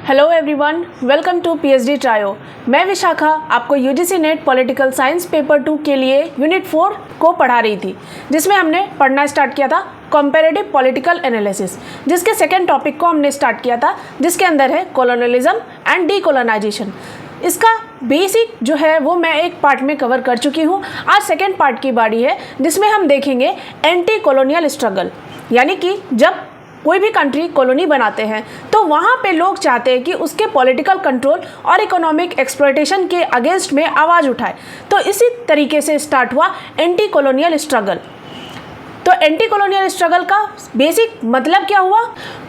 Hello everyone, welcome to PhD trio. मैं विशाखा आपको UGC NET political science paper 2 के लिए यूनिट 4 को पढ़ा रही थी, जिसमें हमने पढ़ना स्टार्ट किया था कंपैरेटिव पॉलिटिकल एनालिसिस, जिसके सेकेंड टॉपिक को हमने स्टार्ट किया था, जिसके अंदर है कॉलोनियलिज्म एंड डीकोलोनाइजेशन। इसका बेसिक जो है वो मैं एक पार्ट में कवर कर चुकी हूँ। आज सेकेंड पार्ट की बारी है, जिसमें हम देखेंगे एंटी कॉलोनियल स्ट्रगल, यानी कि जब कोई भी कंट्री कॉलोनी बनाते हैं तो वहाँ पे लोग चाहते हैं कि उसके पॉलिटिकल कंट्रोल और इकोनॉमिक एक्सप्लॉयटेशन के अगेंस्ट में आवाज़ उठाए। तो इसी तरीके से स्टार्ट हुआ एंटी कॉलोनियल स्ट्रगल। तो एंटी कॉलोनियल स्ट्रगल का बेसिक मतलब क्या हुआ?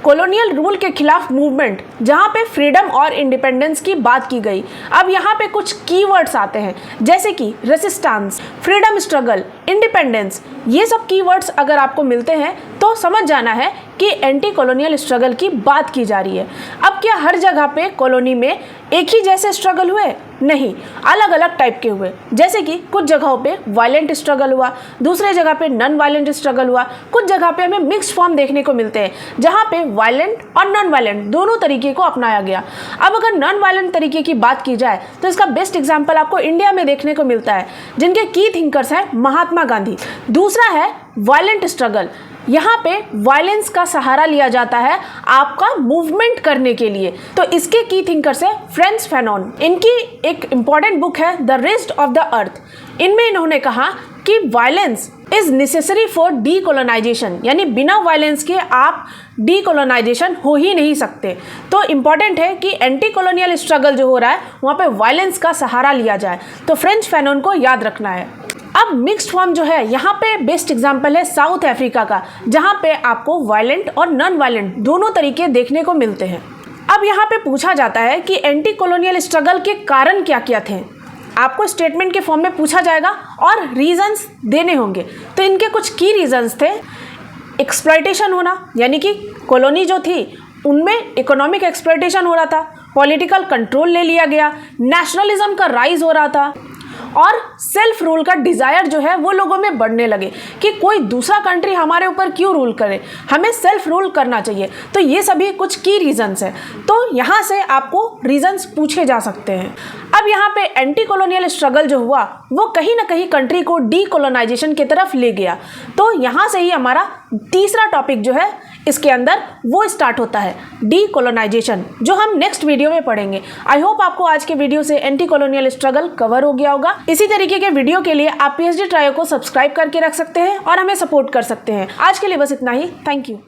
कॉलोनियल रूल के खिलाफ मूवमेंट, जहाँ पे फ्रीडम और इंडिपेंडेंस की बात की गई। अब यहाँ पे कुछ कीवर्ड्स आते हैं, जैसे कि रेसिस्टेंस, फ्रीडम स्ट्रगल, इंडिपेंडेंस। ये सब कीवर्ड्स अगर आपको मिलते हैं तो समझ जाना है कि एंटी कॉलोनियल स्ट्रगल की बात की जा रही है। अब क्या हर जगह पे कॉलोनी में एक ही जैसे स्ट्रगल हुए? नहीं, अलग अलग टाइप के हुए। जैसे कि कुछ जगहों पे वायलेंट स्ट्रगल हुआ, दूसरे जगह पे नॉन वायलेंट स्ट्रगल हुआ, कुछ जगह पे हमें मिक्स्ड फॉर्म देखने को मिलते हैं, जहाँ पे वायलेंट और नॉन वायलेंट दोनों तरीके को अपनाया गया। अब अगर नॉन वायलेंट तरीके की बात की जाए तो इसका बेस्ट एग्जाम्पल आपको इंडिया में देखने को मिलता है, जिनके की थिंकर्स हैं महात्मा गांधी। दूसरा है वायलेंट स्ट्रगल। यहाँ पे वायलेंस का सहारा लिया जाता है आपका मूवमेंट करने के लिए। तो इसके की थिंकर्स है फ्रेंच फैनॉन। इनकी एक इंपॉर्टेंट बुक है the rest of the earth. इनमें इन्होंने कहा कि violence is necessary for decolonisation, यानी बिना वायलेंस के आप डीकोलोनाइजेशन हो ही नहीं सकते। तो इम्पॉर्टेंट है कि एंटी कॉलोनियल स्ट्रगल जो हो रहा है वहाँ पे वायलेंस का सहारा लिया जाए। तो फ्रेंच फैनॉन को याद रखना है। अब मिक्स्ड फॉर्म जो है, यहाँ पे बेस्ट एग्जांपल है साउथ अफ्रीका का, जहाँ पे आपको वायलेंट और नॉन वायलेंट दोनों तरीके देखने को मिलते हैं। अब यहाँ पे पूछा जाता है कि एंटी कॉलोनियल स्ट्रगल के कारण क्या क्या थे। आपको स्टेटमेंट के फॉर्म में पूछा जाएगा और रीजंस देने होंगे। तो इनके कुछ की रीजंस थे। एक्सप्लॉयटेशन होना, यानी कि कॉलोनी जो थी उनमें इकोनॉमिक एक्सप्लॉयटेशन हो रहा था, पॉलिटिकल कंट्रोल ले लिया गया, नेशनलिज्म का राइज हो रहा था, और सेल्फ रूल का डिज़ायर जो है वो लोगों में बढ़ने लगे कि कोई दूसरा कंट्री हमारे ऊपर क्यों रूल करे, हमें सेल्फ रूल करना चाहिए। तो ये सभी कुछ की रीजंस हैं। तो यहाँ से आपको रीजंस पूछे जा सकते हैं। अब यहाँ पे एंटी कॉलोनियल स्ट्रगल जो हुआ वो कहीं ना कहीं कंट्री को डीकोलोनाइजेशन की तरफ ले गया। तो यहाँ से ही हमारा तीसरा टॉपिक जो है इसके अंदर वो स्टार्ट होता है, डीकोलोनाइजेशन, जो हम नेक्स्ट वीडियो में पढ़ेंगे। आई होप आपको आज के वीडियो से एंटी कॉलोनियल स्ट्रगल कवर हो गया होगा। इसी तरीके के वीडियो के लिए आप पीएचडी ट्रायो को सब्सक्राइब करके रख सकते हैं और हमें सपोर्ट कर सकते हैं। आज के लिए बस इतना ही। Thank you.